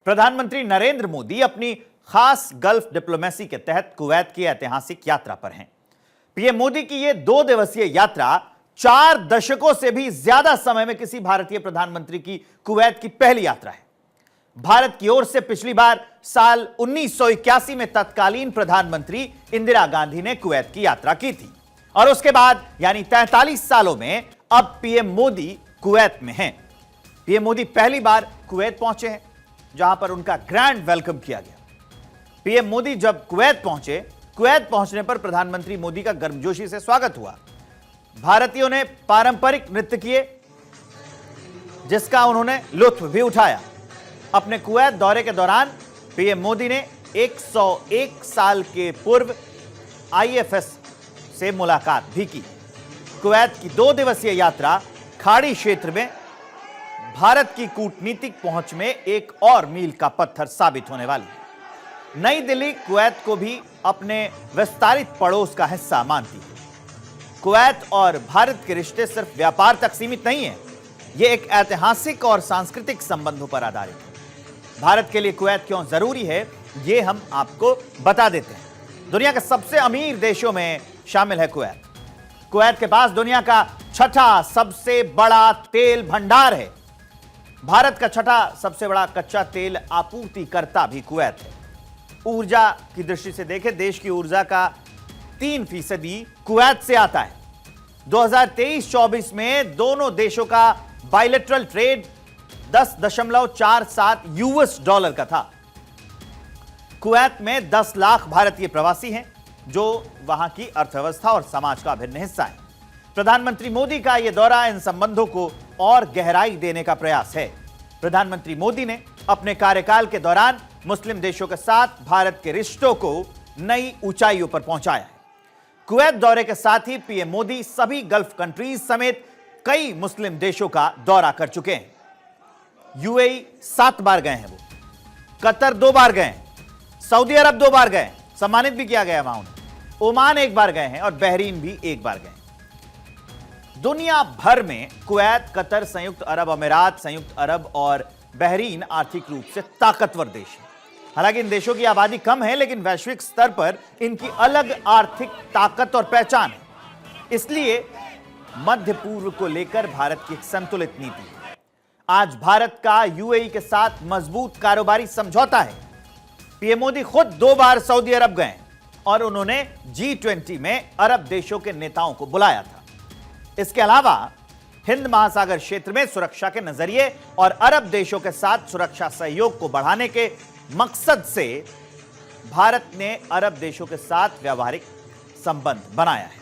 प्रधानमंत्री नरेंद्र मोदी अपनी खास गल्फ डिप्लोमेसी के तहत कुवैत की ऐतिहासिक यात्रा पर हैं। पीएम मोदी की यह 2 दिवसीय यात्रा 4 दशकों से भी ज्यादा समय में किसी भारतीय प्रधानमंत्री की कुवैत की पहली यात्रा है। भारत की ओर से पिछली बार साल 1981 में तत्कालीन प्रधानमंत्री इंदिरा गांधी ने कुवैत की यात्रा की थी और उसके बाद यानी 43 सालों में अब पीएम मोदी कुवैत में हैं। पीएम मोदी पहली बार कुवैत पहुंचे हैं, जहां पर उनका ग्रैंड वेलकम किया गया। पीएम मोदी जब कुवैत पहुंचने पर प्रधानमंत्री मोदी का गर्मजोशी से स्वागत हुआ। भारतीयों ने पारंपरिक नृत्य किए, जिसका उन्होंने लुत्फ भी उठाया। अपने कुवैत दौरे के दौरान पीएम मोदी ने 101 साल के पूर्व आईएफएस से मुलाकात भी की। कुवैत की 2 दिवसीय यात्रा खाड़ी क्षेत्र में भारत की कूटनीतिक पहुंच में एक और मील का पत्थर साबित होने वाली है। नई दिल्ली कुवैत को भी अपने विस्तारित पड़ोस का हिस्सा मानती है। कुवैत और भारत के रिश्ते सिर्फ व्यापार तक सीमित नहीं है, यह एक ऐतिहासिक और सांस्कृतिक संबंधों पर आधारित है। भारत के लिए कुवैत क्यों जरूरी है, यह हम आपको बता देते हैं। दुनिया के सबसे अमीर देशों में शामिल है कुवैत। कुवैत के पास दुनिया का 6ठा सबसे बड़ा तेल भंडार है। भारत का 6ठा सबसे बड़ा कच्चा तेल आपूर्तिकर्ता भी कुवैत है। ऊर्जा की दृष्टि से देखें, देश की ऊर्जा का 3% कुवैत से आता है। 2023-24 में दोनों देशों का बायलैटरल ट्रेड 10.47 यूएस डॉलर का था। कुवैत में 10 लाख भारतीय प्रवासी हैं, जो वहां की अर्थव्यवस्था और समाज का अभिन्न हिस्सा है। प्रधानमंत्री मोदी का यह दौरा इन संबंधों को और गहराई देने का प्रयास है। प्रधानमंत्री मोदी ने अपने कार्यकाल के दौरान मुस्लिम देशों के साथ भारत के रिश्तों को नई ऊंचाइयों पर पहुंचाया है। कुवैत दौरे के साथ ही पीएम मोदी सभी गल्फ कंट्रीज समेत कई मुस्लिम देशों का दौरा कर चुके हैं। यूएई 7 बार गए हैं, वो कतर 2 बार गए हैं, सऊदी अरब 2 बार गए, सम्मानित भी किया गया वहां उन्हें, ओमान 1 बार गए हैं और बहरीन भी 1 बार गए। दुनिया भर में कुवैत, कतर, संयुक्त अरब अमीरात, संयुक्त अरब और बहरीन आर्थिक रूप से ताकतवर देश हैं। हालांकि इन देशों की आबादी कम है, लेकिन वैश्विक स्तर पर इनकी अलग आर्थिक ताकत और पहचान है। इसलिए मध्य पूर्व को लेकर भारत की एक संतुलित नीति है। आज भारत का यूएई के साथ मजबूत कारोबारी समझौता है। पीएम मोदी खुद 2 बार सऊदी अरब गए और उन्होंने G20 में अरब देशों के नेताओं को बुलाया था। इसके अलावा हिंद महासागर क्षेत्र में सुरक्षा के नजरिए और अरब देशों के साथ सुरक्षा सहयोग को बढ़ाने के मकसद से भारत ने अरब देशों के साथ व्यावहारिक संबंध बनाया है।